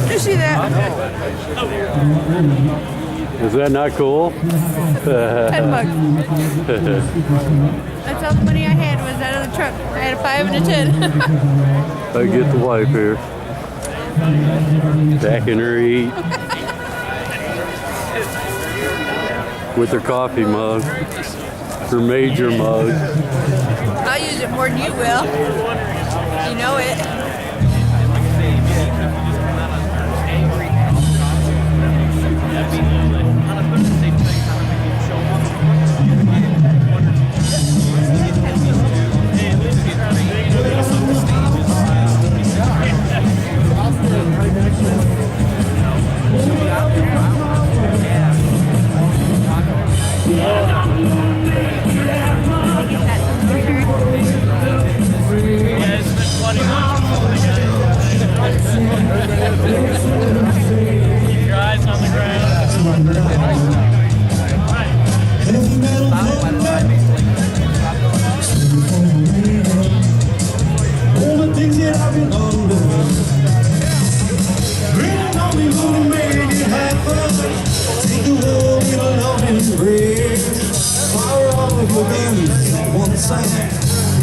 Did you see that? Is that not cool? 10 bucks. That's all the money I had was out of the truck. I had a 5 and a 10. I get the wife here. Backing her eat. With her coffee mug. Her major mug. I'll use it more than you will. You know it.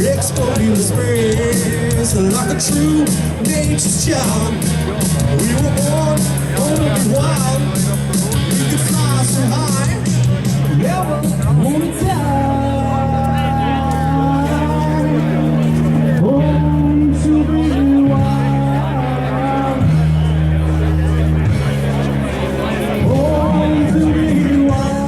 Exploding the space like a true nature's child. We were born only wild. We could fly so high, never wanna die. Born to be wild. Born to be wild.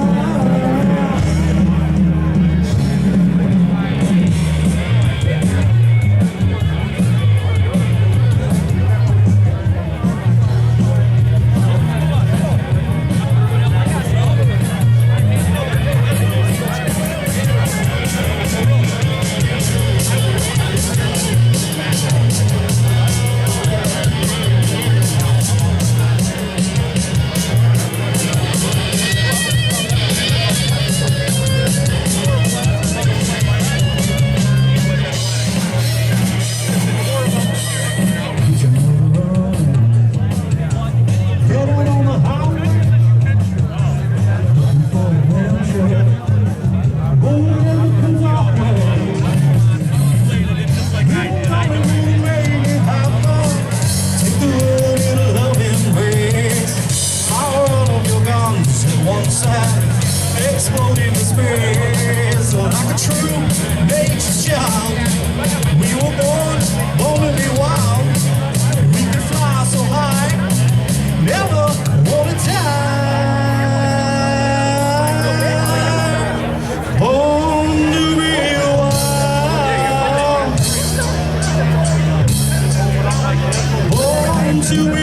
Exploding the space like a true nature's child. We were born to be wild. We could fly so high, never wanna die. Born to be wild. Born to be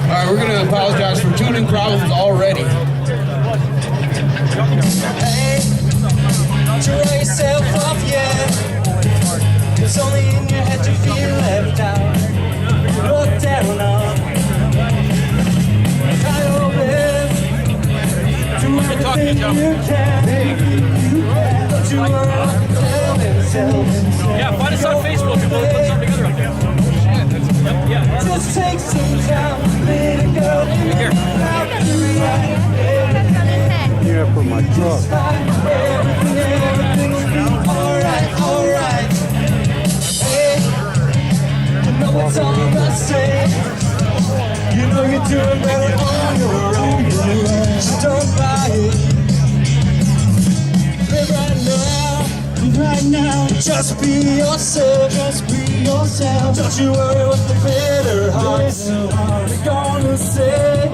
Alright, we're going to apologize for tuning problems already. Hey, don't you write yourself off yet. It's only in your head you feel left out. Look down on. Try your best to everything you can. Don't you worry, tell themselves. Yeah, find us on Facebook and we'll put something together up there. Yeah. Just take some time, little girl. Here. Yeah, for my truck. Everything will be alright, alright. Hey, you know it's all I say. You know you're doing better on your own. So don't buy it. Live right now. right now. Just be yourself, just be yourself. Don't you worry what the bitter hearts are gonna say.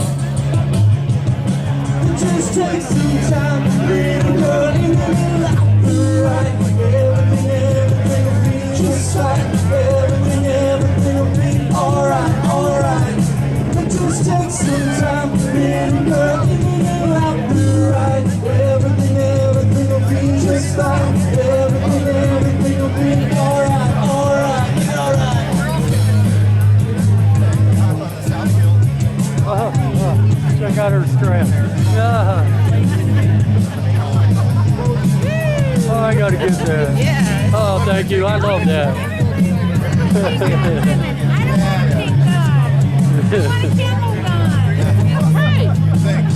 Just take some time, little girl, you will out the right. Everything will be just right. Everything will be alright, alright. Just take some time, little girl, you will out the right. Everything will be just right. Everything will be alright, alright, alright. Check out her strap. Oh, I gotta get that. Yeah. Oh, thank you. I love that.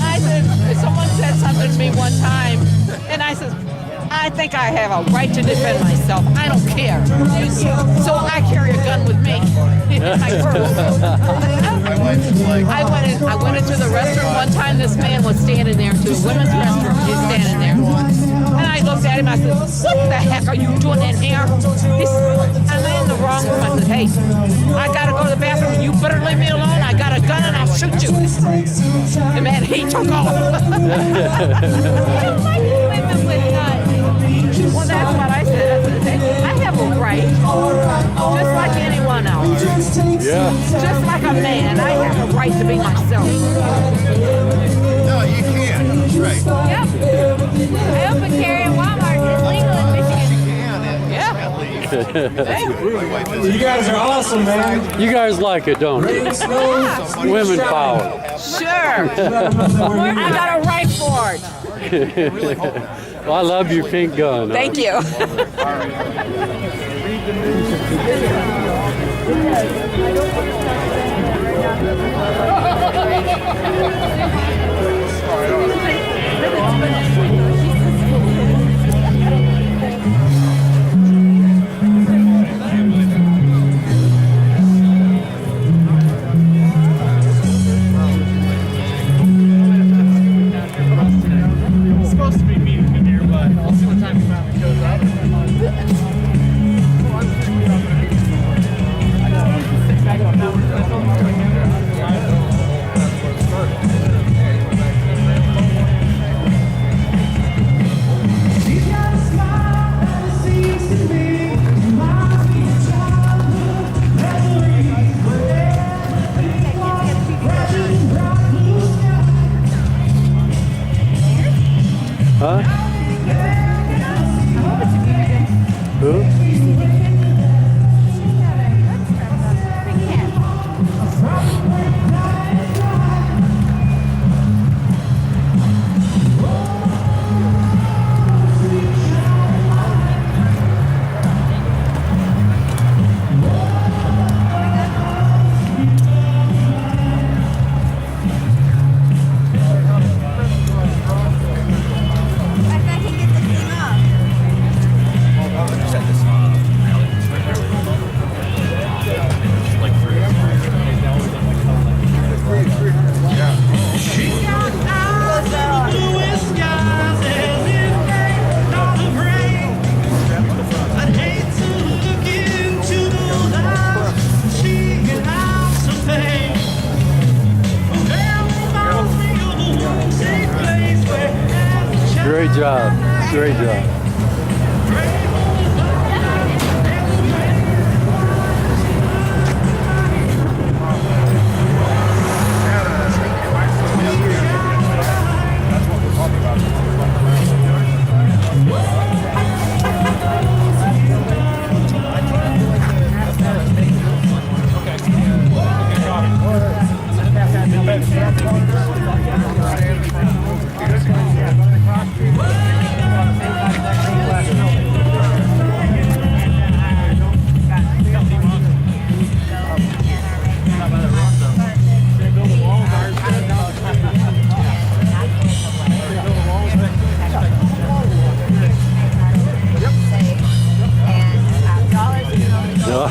I said, someone said something to me one time, and I said, I think I have a right to defend myself. I don't care. So I carry a gun with me. I went into the restroom one time. This man was standing there, to a women's restroom. He's standing there. And I looked at him. I said, what the heck are you doing in here? He said, I'm in the wrong room. I said, hey, I got to go to the bathroom. You better leave me alone. I got a gun and I'll shoot you. And man, he took off. Well, that's what I said. I have a right, just like anyone else. Yeah. Just like a man, I have a right to be myself. No, you can't. That's right. Yep. I open carry at Walmart. It's legal in Michigan. Yeah. You guys are awesome, man. You guys like it, don't you? Women power. Sure. I got a right for it. Well, I love your pink gun. Thank you. It's supposed to be meeting me there, but I'll see what time he finally shows up. Huh? Who? Great job. Great job.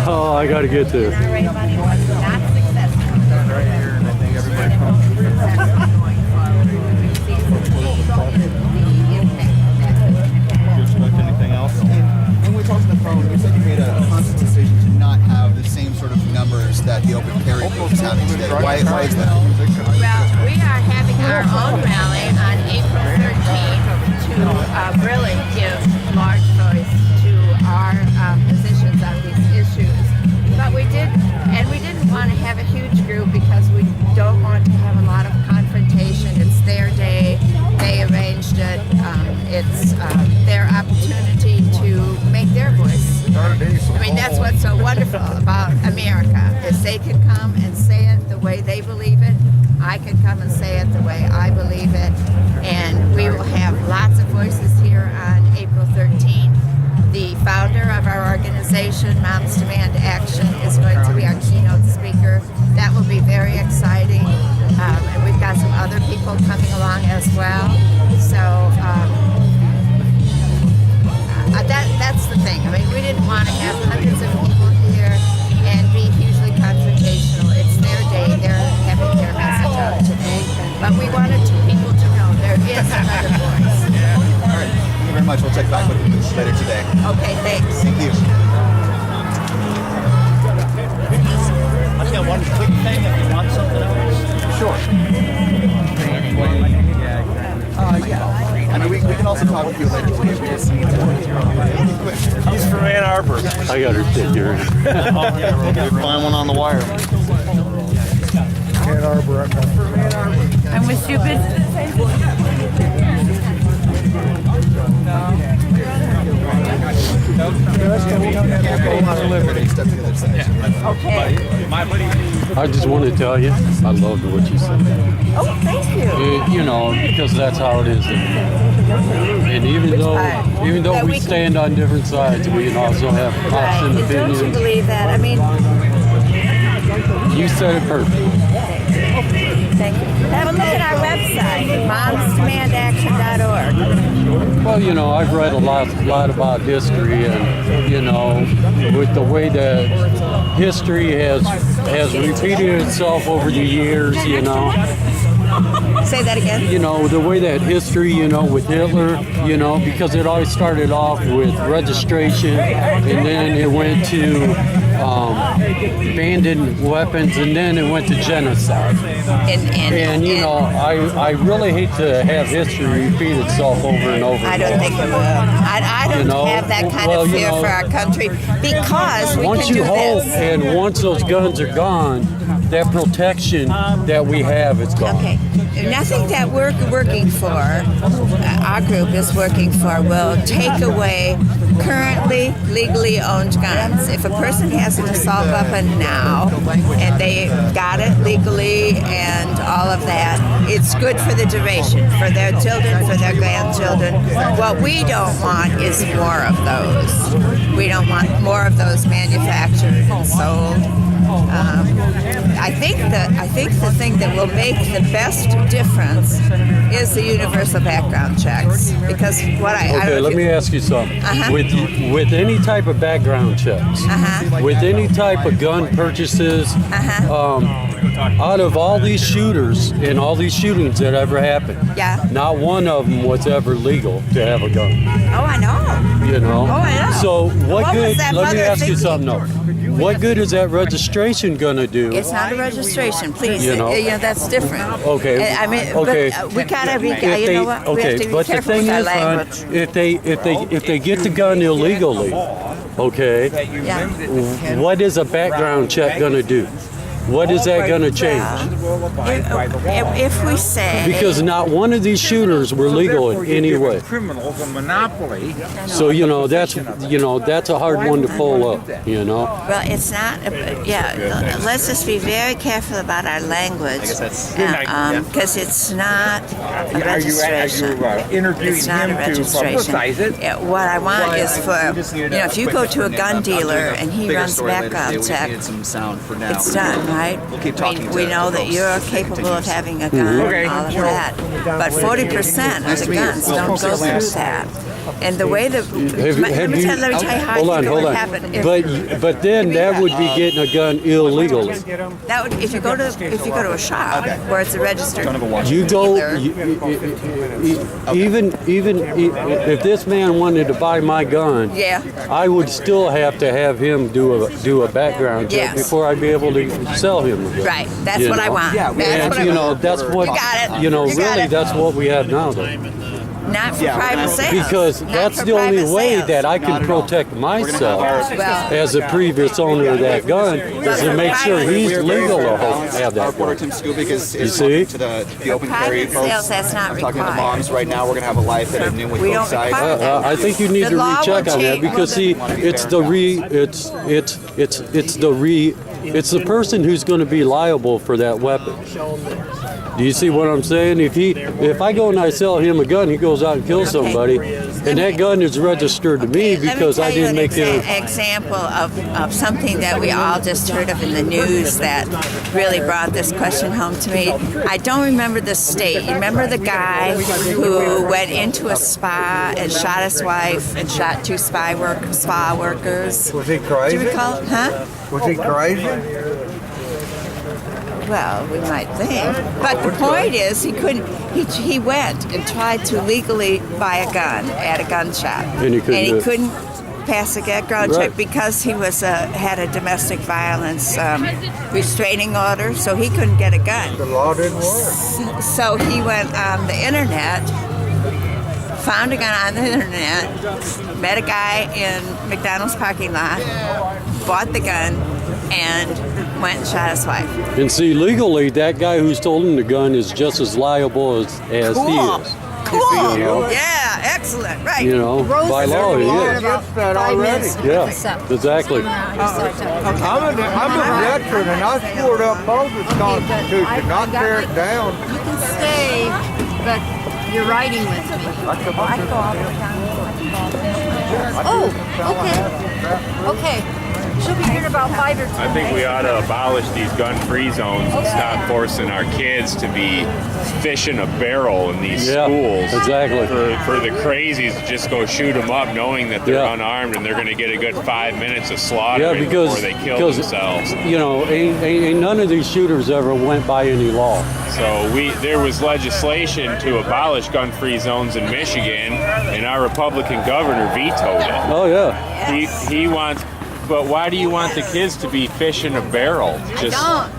Oh, I gotta get this. Anything else? it's their opportunity to make their voice. I mean, that's what's so wonderful about America, is they can come and say it the way they believe it. I can come and say it the way I believe it. And we will have lots of voices here on April 13th. The founder of our organization, Moms Demand Action, is going to be our keynote speaker. That will be very exciting. And we've got some other people coming along as well. So that's the thing. I mean, we didn't want to have hundreds of people here and be hugely confrontational. It's their day. They're having their message out today. But we wanted people to know there is another voice. All right. Thank you very much. We'll check back with you later today. Okay, thanks. Thank you. I've got one quick thing if you want something else. Sure. Yeah. I mean, we can also talk with you later today. We just need to. He's from Ann Arbor. I got her figure. Find one on the wire. Ann Arbor. And we're stupid. Okay. I just want to tell you, I loved what you said. Oh, thank you. You know, because that's how it is. And even though That we we can- stand on different sides, we can also have thoughts and Right. Don't you opinions. believe that? I mean, You said it perfect. thank you. Have a look at our website, momsdemandaction.org. Well, you know, I've read a lot about history, and you know, with the way that history has repeated itself over the years, you know. Say that again. You know, the way that history, you know, with Hitler, you know, because it always started off with registration, and then it went to abandoned weapons, and then it went to genocide. And you know, I really hate to have history repeat itself over and over. I don't think it will. I don't You know, have that kind well, of you fear know, for our country because we once can you do hope, this. and once those guns are gone, that protection that we have is gone. Okay. Nothing that we're working for, our group is working for, will take away currently legally owned guns. If a person has an assault weapon now and they got it legally and all of that, it's good for the duration, for their children, for their grandchildren. What we don't want is more of those. We don't want more of those manufactured and sold. I think the thing that will make the best difference is the universal background checks. Because what I Okay, don't let know me ask you something. Uh-huh. With any type of background checks, with any type of gun purchases, out of all these shooters and all these shootings that ever happened, Yeah. not one of them was ever legal to have a gun. Oh, I know. You know. Oh, I know. So what What was good? that Let me mother ask you thinking? something though. What good is that registration gonna do? It's not a registration, please. You know. That's different. Okay. I mean, Okay. but we gotta be. If You they- know what? We okay, have to be but the careful thing with our is, hon, language. if they get the gun illegally, okay, Yeah. what is a background check gonna do? What is that gonna change? If we say Because not one of these shooters were legal in any way. Criminals a monopoly. So you know that's a hard one to pull up. You know. well, it's not. Let's just be very careful about our language, because it's not a registration. Interviewing It's not a him to registration. publicize it? What I want is for if you go to a gun dealer and he runs a background check, Some sound for now. it's done, right? We'll keep I mean, talking we to know that folks you're as it capable of continues. having a gun and all of that, but 40% of the guns don't go through that. And the way that let me tell you how Hold I on, think it hold would on. happen. If, But then that would be getting a gun illegally. that would, if you go to a shop where it's a registered You go, dealer, even if this man wanted to buy my gun, yeah. I would still have to have him do a background check Yes. before I'd be able to sell him the gun. Right, that's You what I know? want. Yeah, That's And what I you want. know that's what You got it. you know. You got Really, it. that's what we have now. Though. Not for Yeah, private sales. because Not that's for the only private way sales. that I Not can at all. protect myself Well, as a previous owner of that gun is to make sure he's legal to have Our that reporter gun. Tim Scoop, because You it's see? to the open carry private folks. sales, that's not I'm talking to the required. moms right now. We're gonna have a live fit at noon with We both don't sides. require that. I think you need The to law recheck will on that change. because see, it's the person who's going to be liable for that weapon. Do you see what I'm saying? If I go and I sell him a gun, he goes out and kills somebody, and that gun is registered to me because I didn't make an it. example of something that we all just heard of in the news that really brought this question home to me. I don't remember the state. You remember the guy who went into a spa and shot his wife and shot two spa workers? Was he Do crazy? you recall? Huh? Was he crazy? Well, we might think, but the point is, he couldn't. He went and tried to legally buy a gun at a gun shop, And he couldn't do it. couldn't pass a background Right. check because he was had a domestic violence restraining order, so he couldn't get a gun. The law didn't work. So he went on the internet, found a gun on the internet, met a guy in McDonald's parking lot, bought the gun, and went and shot his wife. And see, legally, that guy who stole him the gun is just as liable as he is. Cool. You know? Yeah, excellent. Right. You know, by law, he is. Gets that already. Yeah, exactly. I'm a veteran and I swore up both the Constitution, not tear it down. You can stay, but you're riding with me. Oh, okay. Okay. She'll be here in about 5 or 10 I think we days. ought to abolish these gun-free zones and stop forcing our kids to be fishing a barrel in these Yeah, schools. exactly. For the crazies to just go shoot them up knowing that they're Yeah. unarmed and they're going to get a good 5 minutes of slaughter Yeah, because before they kill themselves. you know, ain't none of these shooters ever went by any law. So there was legislation to abolish gun-free zones in Michigan, and our Republican governor vetoed it. Oh yeah. He wants. But why do you want the kids to be fishing a barrel? Just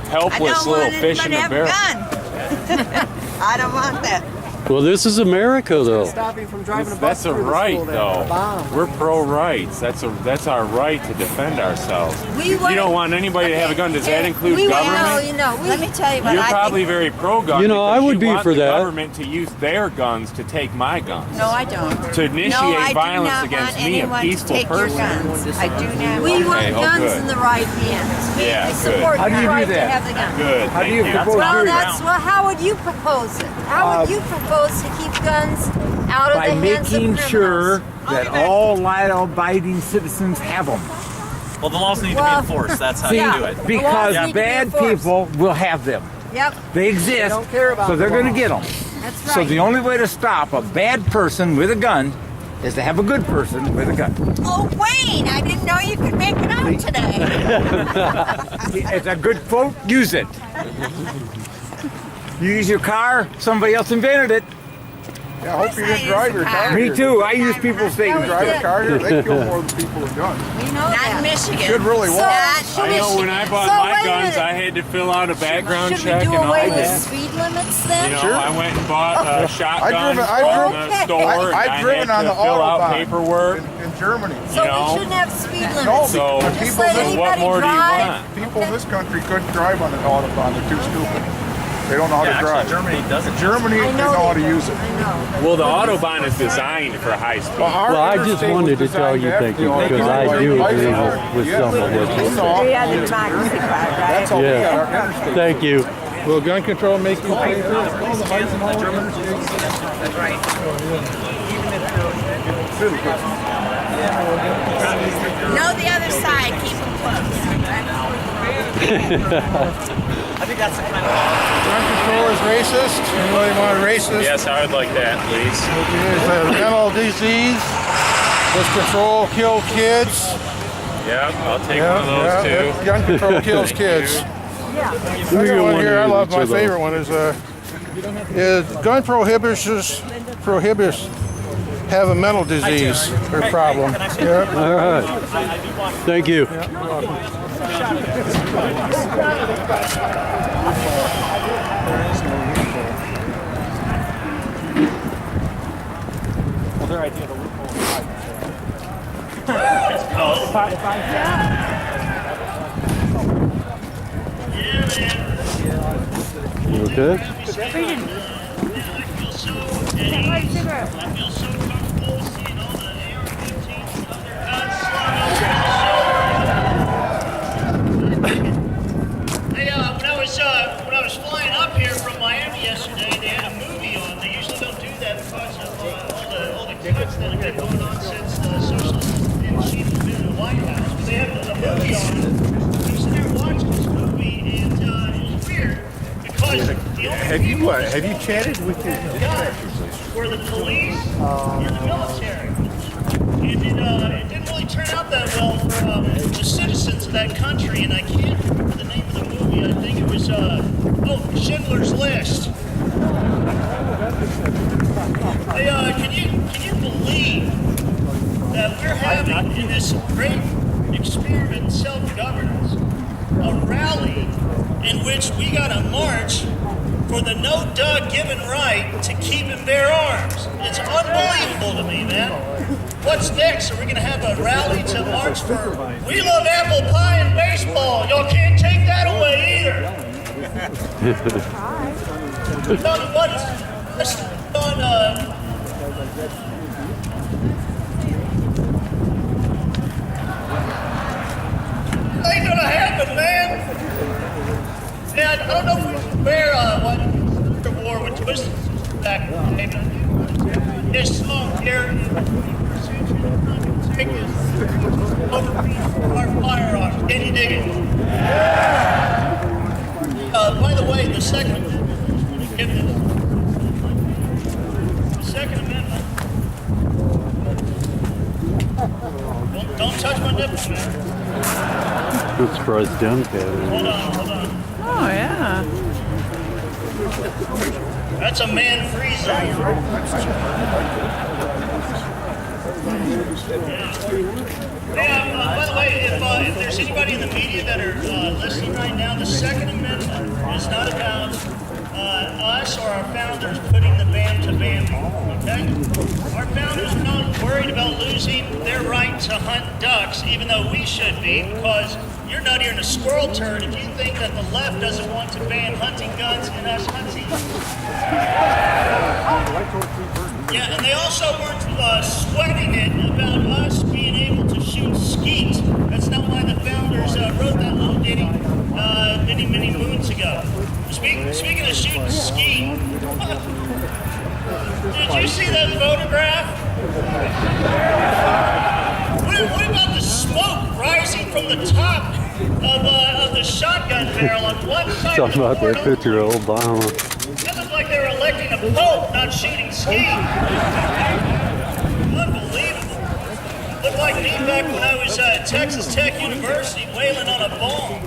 helpless little fish in a barrel. I don't want that. Well, this is America, though. Stopping from driving a bus That's a through the right, school there. though. Bomb. We're pro-rights. That's our right to defend ourselves. We You don't want anybody to have a gun. Does that include government? Let me tell you what You're I probably think. very pro-gun. You know, I because would you be want for the that. government to use their guns to take my guns. No, I don't. To initiate no, I violence do not against want me, a anyone peaceful to take person. Your guns. I do not. We want want Okay, oh, guns good. in the right hands. We Yeah, support How do you the do right that? to have the gun. Good. How do you thank propose Well, doing how would you propose it? How would you propose to keep guns out of by the hands of making criminals? sure that all law-abiding citizens have them. Well, the laws need to be enforced. That's how See, you do it. because laws need to be bad enforced. people will have them. Yep, They exist, don't care about so they're the going to law. get them. that's So right. the only way to stop a bad person with a gun is to have a good person with a gun. Oh, Wayne! I didn't know you could make it out today. It's a good quote. Use it. You use your car. Somebody else invented it. I hope you didn't drive your car. Me too. I use people's statements. Drive a car here. They kill more than people with guns. We know Not that. in Michigan. Should really So, Not should I we- know when I bought so my wait a guns, minute. I had to fill out a background Should check we do and all away with that. speed limits then? You know, I went and bought a shotgun I've from driven- the store. and I've driven had on to the fill out Autobahn. paperwork. In Germany. So you know? we shouldn't have speed limits. So, Just let so what anybody more do you drive. want? People in this country couldn't drive on an Autobahn. They're too stupid. They don't know how Yeah, to actually, drive. Germany doesn't. Germany, I they know how to they do. use it. I know. Well, the Autobahn is designed for high speed. Well, I just wanted to tell you thank you because I do agree with some of what you said. We have the democracy part, right? That's all we got. Our Yeah. interstate. Thank you. Will gun control make you pay for it? No, the other side. Keep them close. I think that's the kind of law. Gun control is racist. Anybody want a racist? Yes, I would like that, please. It's a mental disease. This control kill kids. Yep, I'll take one of those too. Gun control kills kids. I got one here. I love my favorite one is gun prohibitors have a mental disease or problem. Yeah. All right. Thank you. their idea of the loophole. If I You okay? When I was flying up here from Miami yesterday, they had a movie on. They usually don't do that because of all the cuts that have been going on since the socialists and She has been in the White House. But they had a movie on. I was there watching this movie, and it was weird because the only Have you chatted with the were the police and the military. It didn't really turn out that well for the citizens of that country, and I can't remember the name of the movie. I think it was, Schindler's List. Can you believe that we're having, in this great experiment in self-governance, a rally in which we got to march for the no Doug given right to keep and bear arms? It's unbelievable to me, man. What's next? Are we going to have a rally to march for we love apple pie and baseball? Y'all can't take that away either. Tell me what, let's on, ain't gonna happen, man. Yeah, I don't know if we should bear the war with twisted back in the day. This song here, take us over our firearms. Can you dig it? By the way, the Second Amendment, give this. The Second Amendment. Don't touch my nipple, man. I'm surprised Dems had it. Hold on. Oh, yeah. That's a man-free zone. By the way, if there's anybody in the media that are listening right now, the Second Amendment is not about us or our founders putting the ban to ban people, okay? Our founders are not worried about losing their right to hunt ducks, even though we should be, because you're not here in a squirrel turd if you think that the left doesn't want to ban hunting guns and us hunting. Yeah, and they also weren't sweating it about us being able to shoot skeet. That's not why the founders wrote that little ditty many moons ago. Speaking of shooting skeet, did you see that photograph? What about the smoke rising from the top of the shotgun barrel on one side? Talking about that picture of Obama. It looked like they were electing a pope, not shooting skeet. Unbelievable. Looked like me back when I was at Texas Tech University wailing on a bomb.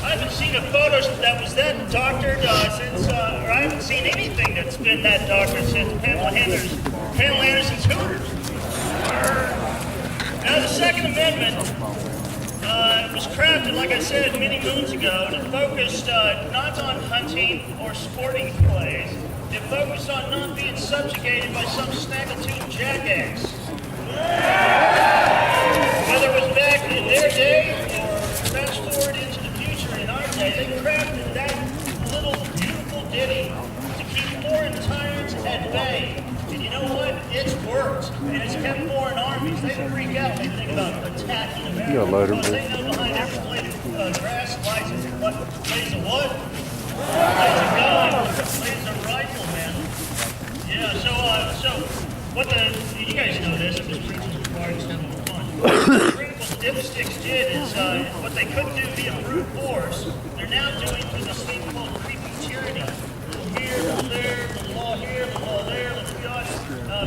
I haven't seen a photo that was that doctored since, or I haven't seen anything that's been that doctored since Pamela Anderson's Hooters. Now, the Second Amendment was crafted, like I said, many moons ago to focus not on hunting or sporting plays. It focused on not being subjugated by some snaggletooth jackass. Whether it was back in their day or fast forward into the future in our day, they crafted that little beautiful ditty to keep foreign tyrants at bay. And you know what? It's worked. And it's kept foreign armies. They freak out when they think about attacking America. Because they know behind every blade of grass lies what? Lays a what? Lays a gun. Lays a rifle, man. Yeah, so what you guys know this, I'm just preaching to parties, having fun. What the critical dipsticks did is what they couldn't do via brute force, they're now doing through this thing called creepy tyranny. Little here, little there, little law here, little law there, little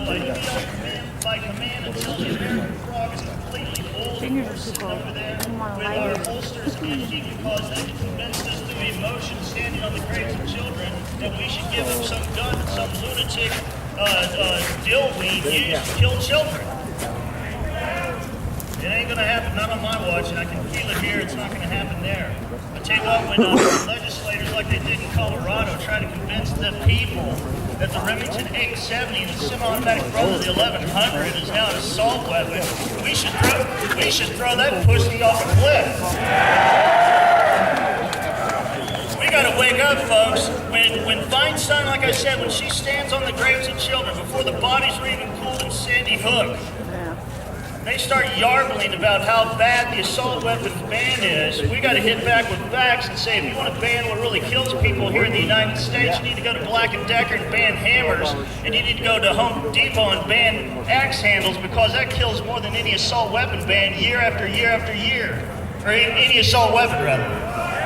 fiat by command until the American frog is completely old and we're sitting over there with our holsters empty because they convinced us through emotion standing on the graves of children that we should give them some gun that some lunatic dillweed used to kill children. It ain't gonna happen, not on my watch, and I can feel it here, it's not gonna happen there. I tell you what, when legislators like they did in Colorado try to convince the people that the Remington 870 and the semi-automatic brother, the 1100, is now an assault weapon, we should throw that pussy off a cliff. We gotta wake up, folks. When Feinstein, like I said, when she stands on the graves of children before the bodies were even cooled in Sandy Hook, they start yarbling about how bad the assault weapons ban is. We got to hit back with facts and say, if you want to ban what really kills people here in the United States, you need to go to Black & Decker and ban hammers, and you need to go to Home Depot and ban axe handles, because that kills more than any assault weapon ban year after year after year. Or any assault weapon, rather.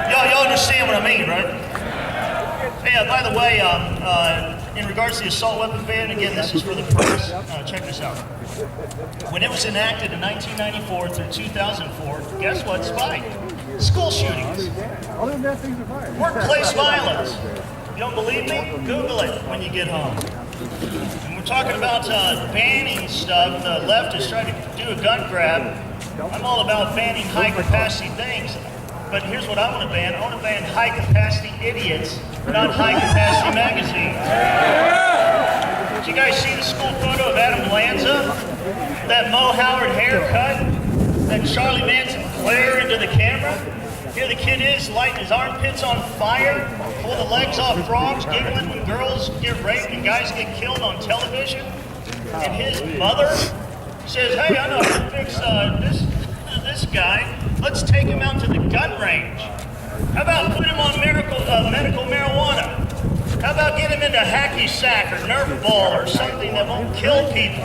Y'all understand what I mean, right? Hey, by the way, in regards to the assault weapon ban, again, this is for the press. Check this out. When it was enacted in 1994 through 2004, guess what spiked? School shootings. Workplace violence. You don't believe me? Google it when you get home. And we're talking about banning stuff. The left is trying to do a gun grab. I'm all about banning high-capacity things. But here's what I want to ban. I want to ban high-capacity idiots, not high-capacity magazines. Did you guys see the school photo of Adam Lanza? That Mo Howard haircut? That Charlie Manson glare into the camera? Here the kid is, lighting his armpits on fire, pull the legs off frogs, giggling when girls get raped and guys get killed on television. And his mother says, hey, I know how to fix this guy. Let's take him out to the gun range. How about put him on medical marijuana? How about get him into hacky sack or Nerf ball or something that won't kill people?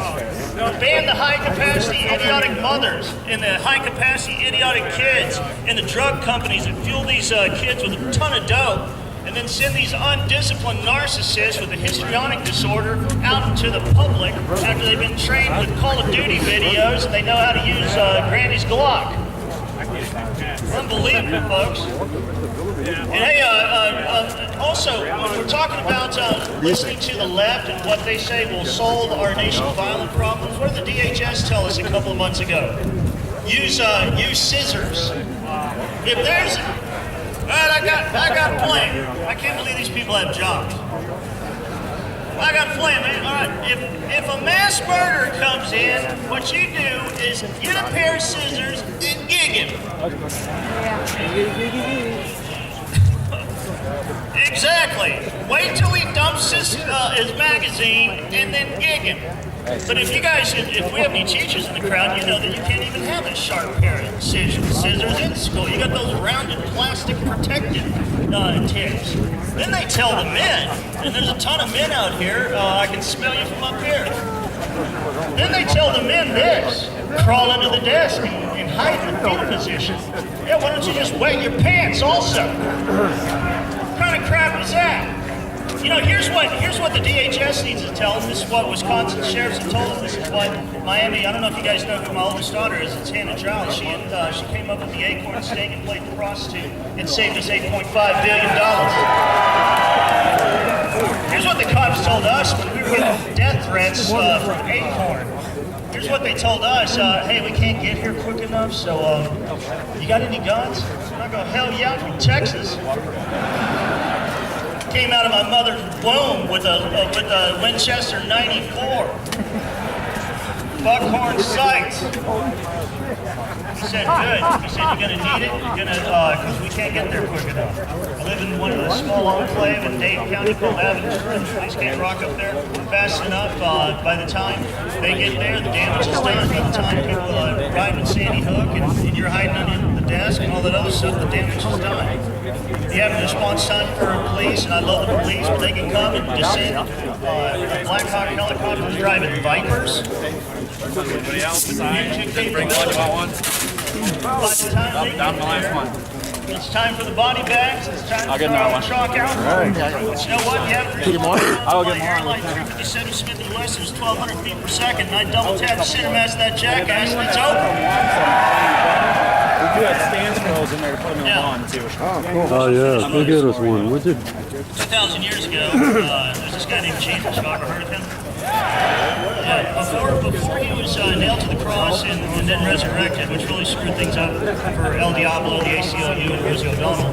Ban the high-capacity idiotic mothers and the high-capacity idiotic kids and the drug companies that fuel these kids with a ton of dope, and then send these undisciplined narcissists with a histrionic disorder out into the public after they've been trained with Call of Duty videos and they know how to use Granny's Glock. Unbelievable, folks. And hey, also, when we're talking about listening to the left and what they say will solve our nation's violent problems, what did the DHS tell us a couple of months ago? Use scissors. If there's, all right, I got a plan. I can't believe these people have jobs. I got a plan, man. All right, if a mass murderer comes in, what you do is get a pair of scissors and gig him. Exactly. Wait till he dumps his magazine and then gig him. But if we have any teachers in the crowd, you know that you can't even have a sharp pair of scissors in school. You got those rounded plastic protective tips. Then they tell the men, and there's a ton of men out here, I can smell you from up here. Then they tell the men this, crawl under the desk and hide in the fetal position. Yeah, why don't you just wet your pants also? What kind of crap is that? You know, here's what the DHS needs to tell them. This is what Wisconsin sheriffs have told them. This is what Miami, I don't know if you guys know who my oldest daughter is. It's Hannah Giles. She came up with the acorn steak and played the prostitute and saved us $8.5 billion. Here's what the cops told us when we were getting death threats from Acorn. Here's what they told us. Hey, we can't get here quick enough, so you got any guns? And I go, hell yeah, I'm from Texas. Came out of my mother's womb with a Winchester 94. Buckhorn sights. He said, good. He said, you're going to need it? You're going to, because we can't get there quick enough. I live in one of the small enclave in Dade County called Aventura. The police can't rock up there fast enough. By the time they get there, the damage is done. By the time people arrive in Sandy Hook and you're hiding under the desk and all that other stuff, the damage is done. You have a response time for police, and I love the police, but they can come and descend Black Hawk helicopters driving Vipers. Anybody else? Didn't bring lunch about one? By the time Down the last one. it's time for the body bags. It's time I'll for get another the one. chalk out. All right. But you know what? You have to Good morning. I'll get more. airline 357 Smith & Wesson is 1,200 feet per second, and I double tap the center mass of that jackass, and it's over. We do have stand scrolls in there to put them in the lawn too. Oh yeah, go get us one, would you? 2,000 years ago, there's this guy named Jesus. Have you ever heard of him? Yeah, before he was nailed to the cross and then resurrected, which really screwed things up for El Diablo, the ACLU, and Rosie O'Donnell.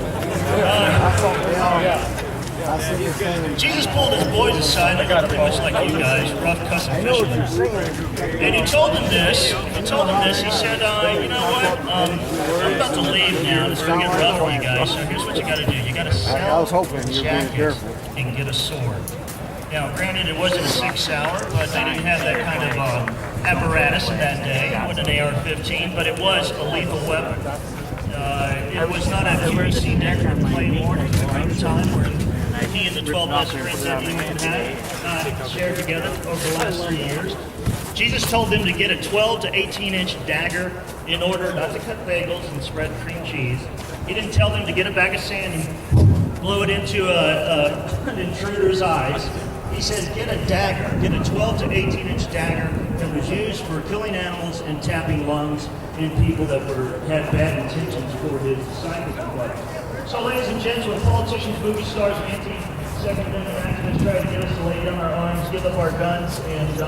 Jesus pulled his boys aside, pretty much like you guys, rough cussing fishermen. And he told them this. He said, you know what? I'm about to leave now. It's going to get rough for you guys. So here's what you got to do. You got to sell jackets and get a sword. Now, granted, it wasn't a 6 hour, but they didn't have that kind of apparatus in that day. It wasn't an AR-15, but it was a lethal weapon. It was not a QVC decker Claymore at the time where he and the 12 best friends that he had shared together over the last 3 years. Jesus told them to get a 12 to 18-inch dagger in order not to cut bagels and spread cream cheese. He didn't tell them to get a bag of sand and blow it into an intruder's eyes. He says get a dagger, get a 12 to 18-inch dagger that was used for killing animals and tapping lungs in people that had bad intentions for his disciples. So, ladies and gents, when politicians, movie stars, anti-Second Amendment activists try to get us to lay down our arms, give up our guns, and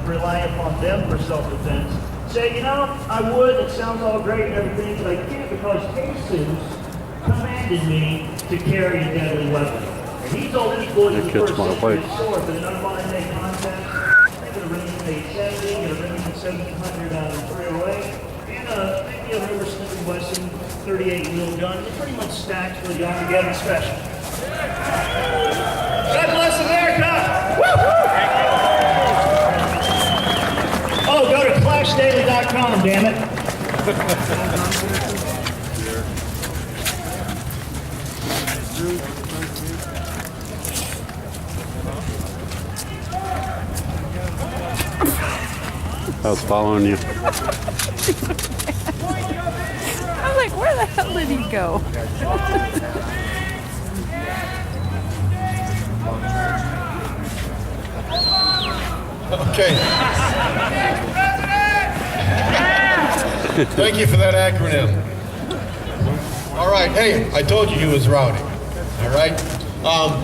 rely upon them for self-defense, say, you know, I would, it sounds all great and everything, but I can't because Jesus commanded me to carry a deadly weapon. And he told his boys in the first century sword, but none of mine made contact. They could have ring in 870, could have ring in 1700 on 308. Maybe a River Smith & Wesson 38 wheel gun. They're pretty much stacked for the Armageddon special. God bless America! Oh, go to clashdaily.com, damn it. I was following you. I'm like, where the hell did he go? Okay. Thank you for that acronym. All right. Hey, I told you he was rowdy. All right.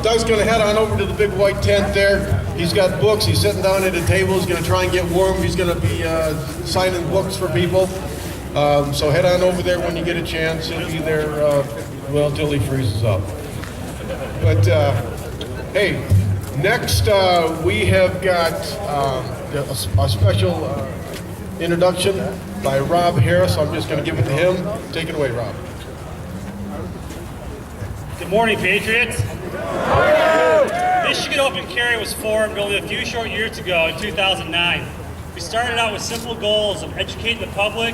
Doug's going to head on over to the big white tent there. He's got books. He's sitting down at a table. He's going to try and get warm. He's going to be signing books for people. So head on over there when you get a chance. He'll be there, well, until he freezes up. But, hey, next we have got a special introduction by Rob Harris. I'm just going to give it to him. Take it away, Rob. Good morning, Patriots. Michigan Open Carry was formed only a few short years ago in 2009. We started out with simple goals of educating the public,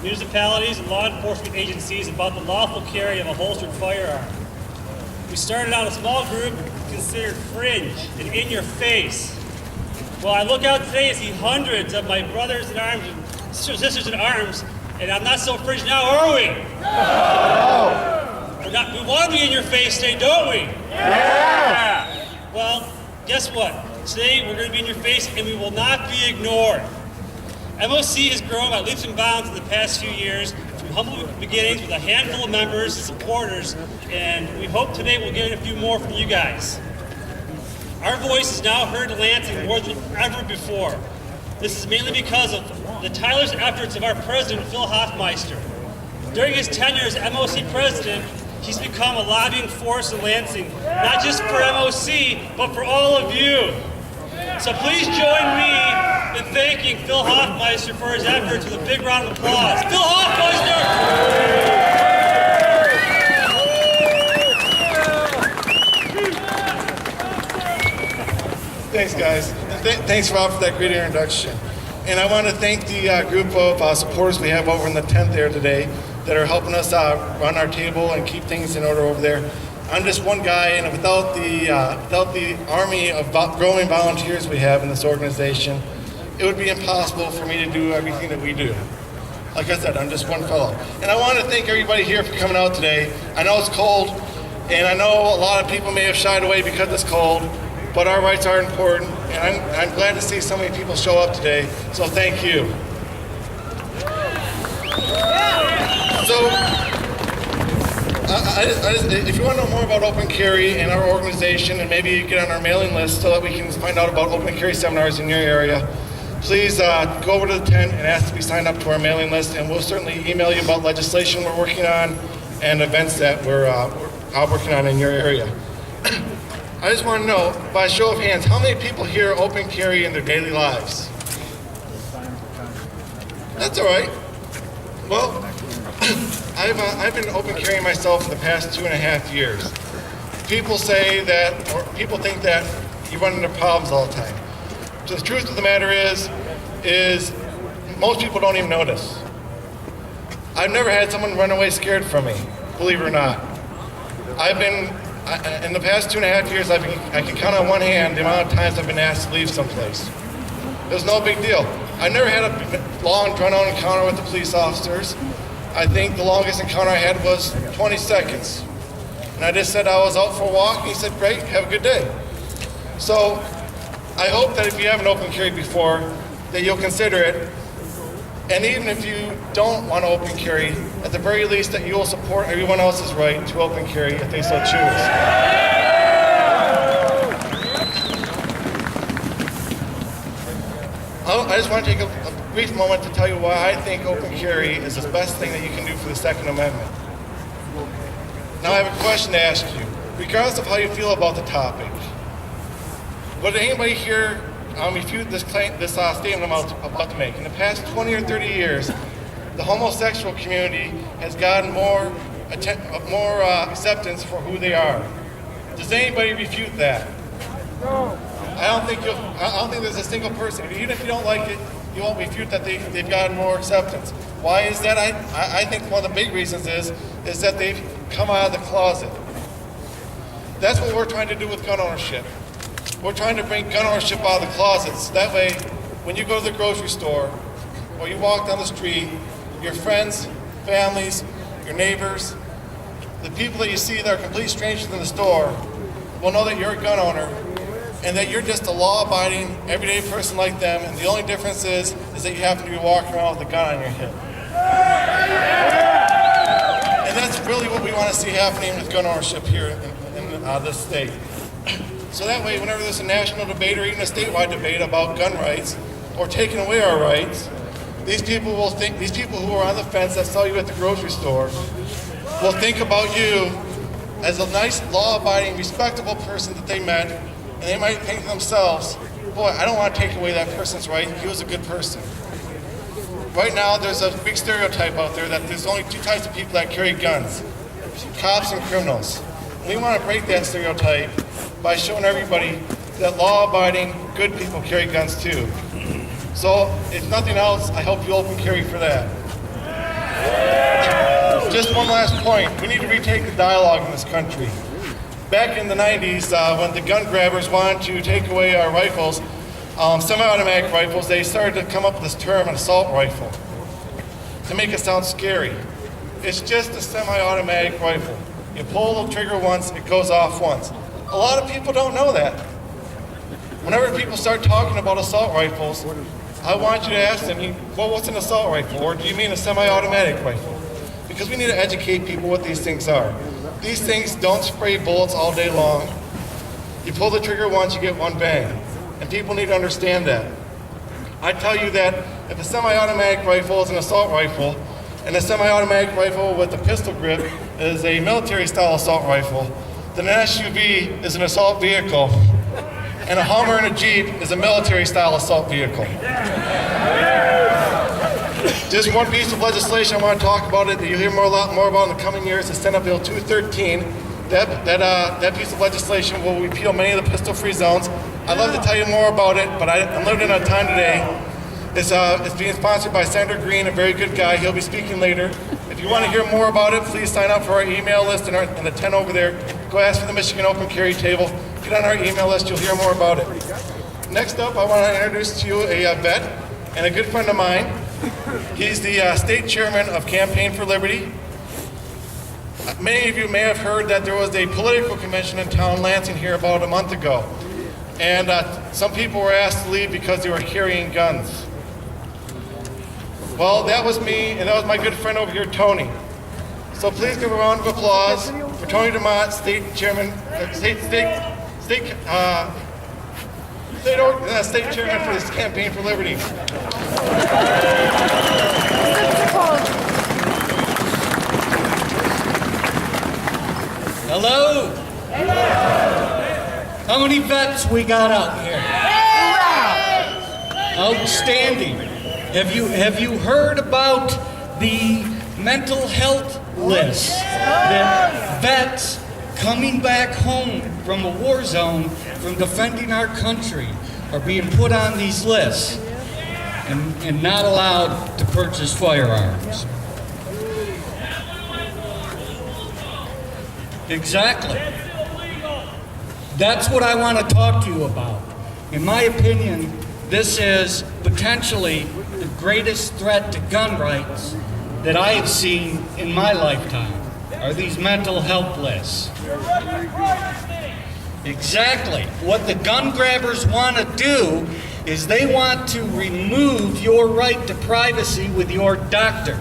municipalities, and law enforcement agencies about the lawful carry of a holstered firearm. We started out a small group considered fringe and in your face. Well, I look out today and see hundreds of my brothers in arms and sisters in arms, and I'm not so fringe now, are we? No! We want to be in your face today, don't we? Yeah! Well, guess what? Today we're going to be in your face and we will not be ignored. MOC has grown by leaps and bounds in the past few years from humble beginnings with a handful of members and supporters, and we hope today we'll get a few more from you guys. Our voice is now heard in Lansing more than ever before. This is mainly because of the tireless efforts of our president, Phil Hoffmeister. During his tenure as MOC president, he's become a lobbying force in Lansing, not just for MOC, but for all of you. So please join me in thanking Phil Hoffmeister for his efforts with a big round of applause. Phil Hoffmeister! Thanks, guys. Thanks, Rob, for that great introduction. And I want to thank the group of supporters we have over in the tent there today that are helping us run our table and keep things in order over there. I'm just one guy, and without the army of growing volunteers we have in this organization, it would be impossible for me to do everything that we do. Like I said, I'm just one fellow. And I want to thank everybody here for coming out today. I know it's cold, and I know a lot of people may have shied away because it's cold, but our rights are important, and I'm glad to see so many people show up today, so thank you. So, if you want to know more about Open Carry and our organization, and maybe get on our mailing list so that we can find out about Open Carry seminars in your area, please go over to the tent and ask to be signed up to our mailing list, and we'll certainly email you about legislation we're working on and events that we're working on in your area. I just want to know, by a show of hands, how many people here open carry in their daily lives? That's all right. Well, I've been open carrying myself for the past 2.5 years. People say that, or people think that you run into problems all the time. So the truth of the matter is most people don't even notice. I've never had someone run away scared from me, believe it or not. In the past 2.5 years, I can count on one hand the amount of times I've been asked to leave someplace. It was no big deal. I never had a long, drawn-out encounter with the police officers. I think the longest encounter I had was 20 seconds. And I just said I was out for a walk, and he said, great, have a good day. So I hope that if you haven't open carried before, that you'll consider it. And even if you don't want to open carry, at the very least that you will support everyone else's right to open carry if they so choose. I just want to take a brief moment to tell you why I think open carry is the best thing that you can do for the Second Amendment. Now I have a question to ask you. Regardless of how you feel about the topic, would anybody here refute this statement I'm about to make? In the past 20 or 30 years, the homosexual community has gotten more acceptance for who they are. Does anybody refute that? No. I don't think there's a single person, even if you don't like it, you won't refute that they've gotten more acceptance. Why is that? I think one of the big reasons is that they've come out of the closet. That's what we're trying to do with gun ownership. We're trying to bring gun ownership out of the closets. That way, when you go to the grocery store or you walk down the street, your friends, families, your neighbors, the people that you see that are complete strangers in the store will know that you're a gun owner and that you're just a law-abiding, everyday person like them, and the only difference is that you happen to be walking around with a gun on your hip. And that's really what we want to see happening with gun ownership here in this state. So that way, whenever there's a national debate or even a statewide debate about gun rights or taking away our rights, these people who are on the fence that saw you at the grocery store will think about you as a nice, law-abiding, respectable person that they met, and they might think to themselves, boy, I don't want to take away that person's right. He was a good person. Right now, there's a big stereotype out there that there's only 2 types of people that carry guns, cops and criminals. We want to break that stereotype by showing everybody that law-abiding, good people carry guns too. So, if nothing else, I hope you open carry for that. Just one last point. We need to retake the dialogue in this country. Back in the 90s, when the gun grabbers wanted to take away our rifles, semi-automatic rifles, they started to come up with this term, an assault rifle, to make it sound scary. It's just a semi-automatic rifle. You pull the trigger once, it goes off once. A lot of people don't know that. Whenever people start talking about assault rifles, I want you to ask them, well, what's an assault rifle? Or do you mean a semi-automatic rifle? Because we need to educate people what these things are. These things don't spray bullets all day long. You pull the trigger once, you get one bang. And people need to understand that. I tell you that if a semi-automatic rifle is an assault rifle, and a semi-automatic rifle with a pistol grip is a military-style assault rifle, then an SUV is an assault vehicle, and a Hummer and a Jeep is a military-style assault vehicle. Just one piece of legislation I want to talk about it that you'll hear a lot more about in the coming years is Senate Bill 213. That piece of legislation will repeal many of the pistol-free zones. I'd love to tell you more about it, but I'm limited on time today. It's being sponsored by Senator Green, a very good guy. He'll be speaking later. If you want to hear more about it, please sign up for our email list in the tent over there. Go ask for the Michigan Open Carry table. Get on our email list, you'll hear more about it. Next up, I want to introduce to you a vet and a good friend of mine. He's the state chairman of Campaign for Liberty. Many of you may have heard that there was a political convention in town, Lansing, here about a month ago. And some people were asked to leave because they were carrying guns. Well, that was me, and that was my good friend over here, Tony. So please give a round of applause for Tony DeMott, state chairman, state chairman for this Campaign for Liberty. Hello. How many vets we got out here? Outstanding. Have you heard about the mental health list that vets coming back home from a war zone from defending our country are being put on these lists and not allowed to purchase firearms? Exactly. That's what I want to talk to you about. In my opinion, this is potentially the greatest threat to gun rights that I have seen in my lifetime, are these mental health lists. Exactly. What the gun grabbers want to do is they want to remove your right to privacy with your doctor.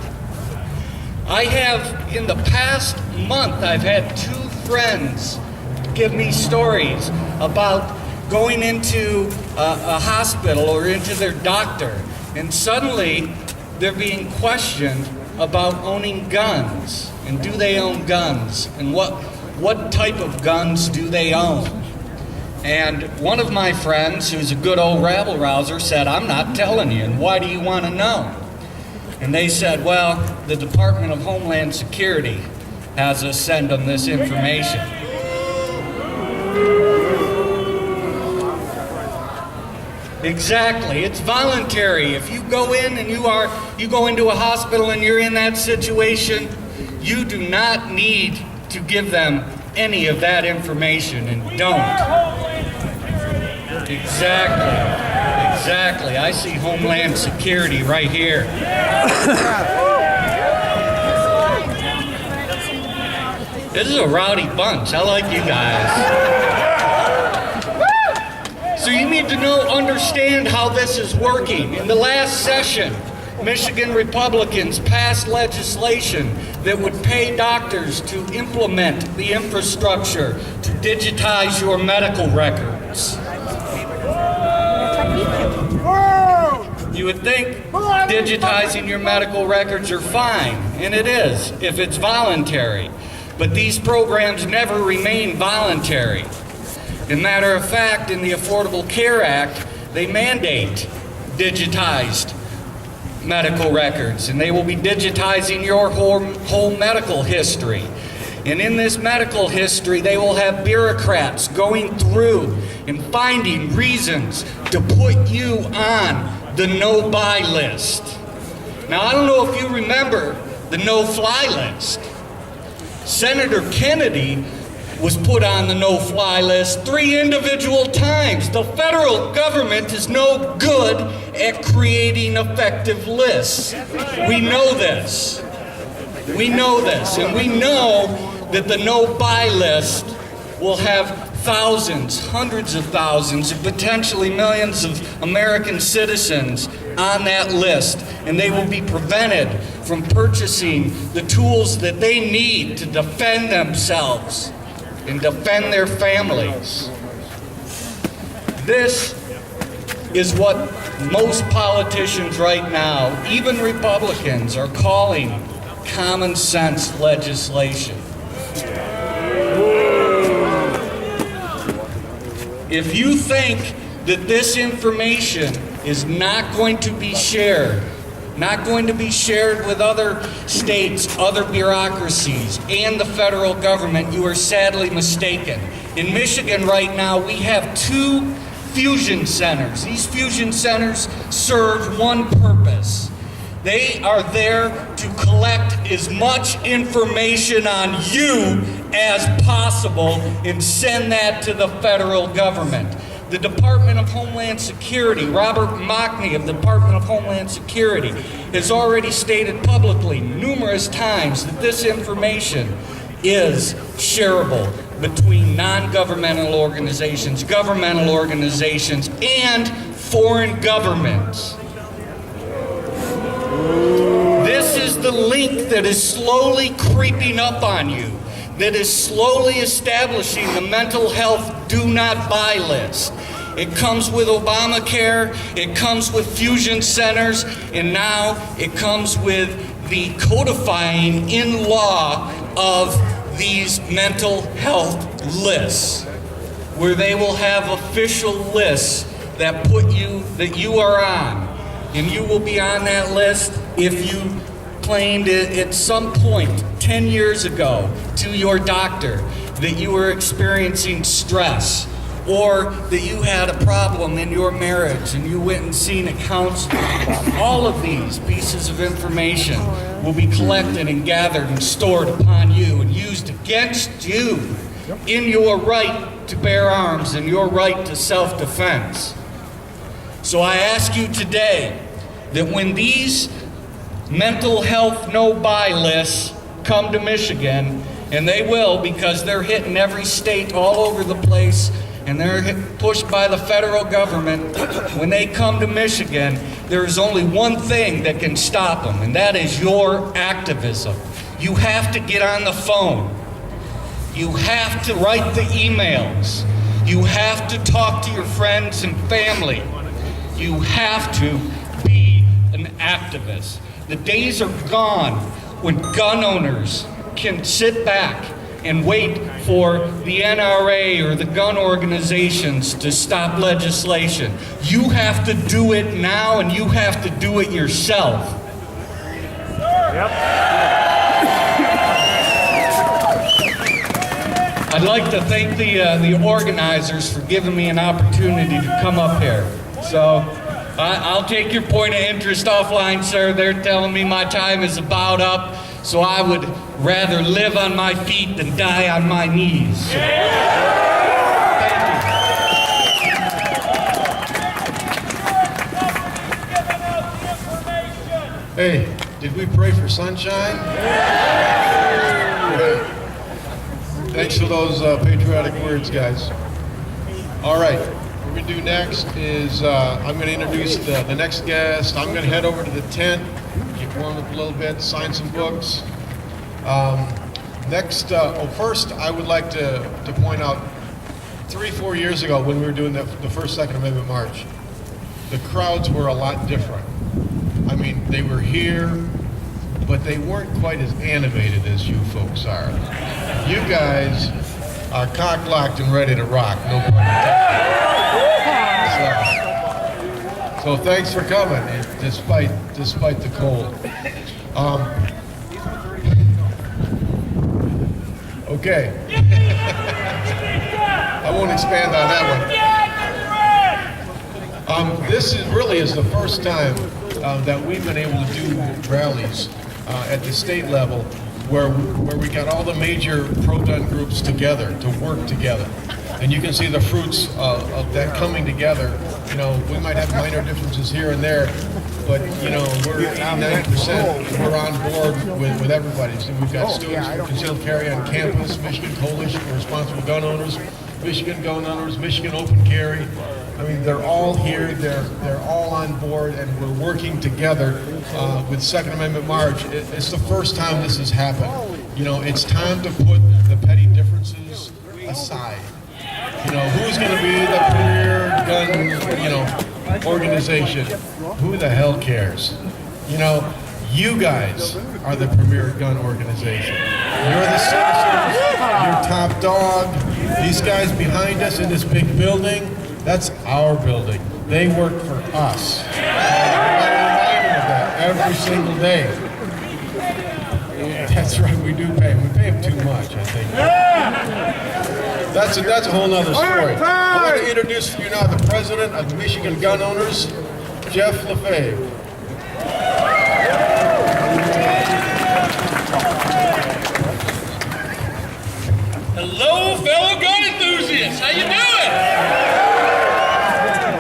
I have, in the past month, I've had 2 friends give me stories about going into a hospital or into their doctor, and suddenly they're being questioned about owning guns, and do they own guns, and what type of guns do they own. And one of my friends, who's a good old rabble-rouser, said, "I'm not telling you, and why do you want to know?" And they said, "Well, the Department of Homeland Security has us send them this information." Exactly. It's voluntary. If you go in and you go into a hospital and you're in that situation, you do not need to give them any of that information, and don't. Exactly. I see Homeland Security right here. This is a rowdy bunch. I like you guys. So you need to understand how this is working. In the last session, Michigan Republicans passed legislation that would pay doctors to implement the infrastructure to digitize your medical records. You would think digitizing your medical records are fine, and it is, if it's voluntary. But these programs never remain voluntary. As a matter of fact, in the Affordable Care Act, they mandate digitized medical records, and they will be digitizing your whole medical history. And in this medical history, they will have bureaucrats going through and finding reasons to put you on the no-buy list. Now, I don't know if you remember the no-fly list. Senator Kennedy was put on the no-fly list 3 individual times. The federal government is no good at creating effective lists. We know this. And we know that the no-buy list will have thousands, hundreds of thousands, and potentially millions of American citizens on that list, and they will be prevented from purchasing the tools that they need to defend themselves and defend their families. This is what most politicians right now, even Republicans, are calling common sense legislation. If you think that this information is not going to be shared, with other states, other bureaucracies, and the federal government, you are sadly mistaken. In Michigan right now, we have 2 fusion centers. These fusion centers serve one purpose. They are there to collect as much information on you as possible and send that to the federal government. The Department of Homeland Security, Robert Mockney of the Department of Homeland Security, has already stated publicly numerous times that this information is shareable between non-governmental organizations, governmental organizations, and foreign governments. This is the link that is slowly creeping up on you, that is slowly establishing the mental health do not buy list. It comes with Obamacare, it comes with fusion centers, and now it comes with the codifying in law of these mental health lists. where they will have official lists that you are on. And you will be on that list if you claimed it at some point 10 years ago to your doctor that you were experiencing stress, or that you had a problem in your marriage and you went and seen a counselor. All of these pieces of information will be collected and gathered and stored upon you and used against you in your right to bear arms and your right to self-defense. So I ask you today that when these mental health no-buy lists come to Michigan, and they will because they're hitting every state all over the place, and they're pushed by the federal government, when they come to Michigan, there's only one thing that can stop them, and that is your activism. You have to get on the phone. You have to write the emails. You have to talk to your friends and family. You have to be an activist. The days are gone when gun owners can sit back and wait for the NRA or the gun organizations to stop legislation. You have to do it now, and you have to do it yourself. I'd like to thank the organizers for giving me an opportunity to come up here. So I'll take your point of interest offline, sir. They're telling me my time is about up, so I would rather live on my feet than die on my knees. Hey, did we pray for sunshine? Thanks for those patriotic words, guys. All right, what we're going to do next is I'm going to introduce the next guest. I'm going to head over to the tent, get warmed up a little bit, sign some books. First, I would like to point out 3-4 years ago when we were doing the first Second Amendment March, the crowds were a lot different. I mean, they were here, but they weren't quite as animated as you folks are. You guys are cock-locked and ready to rock, no pun intended. So thanks for coming, despite the cold. Okay. I won't expand on that one. This is the first time that we've been able to do rallies at the state level where we got all the major pro-gun groups together to work together. And you can see the fruits of that coming together. You know, we might have minor differences here and there, but you know, we're 89%, we're on board with everybody. So we've got students for concealed carry on campus, Michigan Coalition for Responsible Gun Owners, Michigan Gun Owners, Michigan Open Carry. I mean, they're all here, they're all on board, and we're working together with Second Amendment March. It's the first time this has happened. You know, it's time to put the petty differences aside. You know, who's going to be the premier gun, organization? Who the hell cares? You know, you guys are the premier gun organization. You're the citizens, you're top dog. These guys behind us in this big building, that's our building. They work for us. I remind them of that every single day. That's right, we do pay them. We pay them too much, I think. That's a whole nother story. I want to introduce you now the president of Michigan Gun Owners, Jeff LaFave. Hello, fellow gun enthusiasts. How you doing?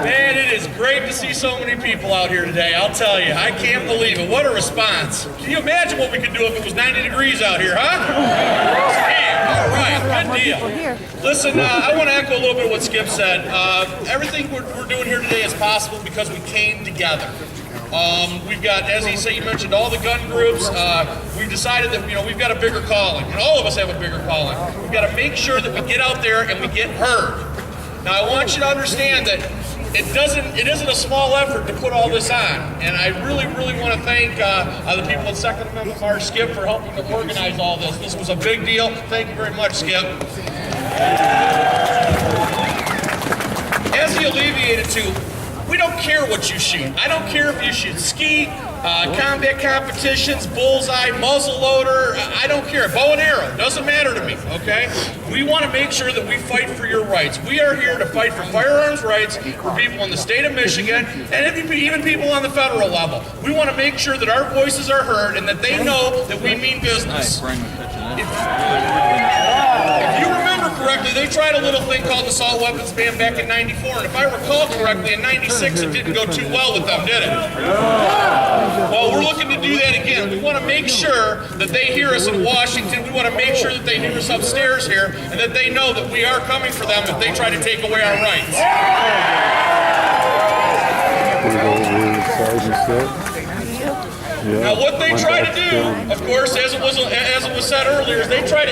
Man, it is great to see so many people out here today. I'll tell you, I can't believe it. What a response. Can you imagine what we could do if it was 90 degrees out here, huh? All right, good deal. Listen, I want to echo a little bit of what Skip said. Everything we're doing here today is possible because we came together. We've got, as he said, you mentioned all the gun groups. We've decided that, we've got a bigger calling, and all of us have a bigger calling. We've got to make sure that we get out there and we get heard. Now, I want you to understand that it isn't a small effort to put all this on, and I really, really want to thank the people at Second Amendment March, Skip, for helping to organize all this. This was a big deal. Thank you very much, Skip. as he alleviated to, we don't care what you shoot. I don't care if you shoot ski, combat competitions, bullseye, muzzle loader. I don't care. Bow and arrow. Doesn't matter to me, okay? We want to make sure that we fight for your rights. We are here to fight for firearms rights for people in the state of Michigan and even people on the federal level. We want to make sure that our voices are heard and that they know that we mean business. If you remember correctly, they tried a little thing called the assault weapons ban back in '94, and if I recall correctly, in '96 it didn't go too well with them, did it? Well, we're looking to do that again. We want to make sure that they hear us in Washington. We want to make sure that they hear us upstairs here, and that they know that we are coming for them if they try to take away our rights. Now, what they try to do, of course, as it was said earlier, is they try to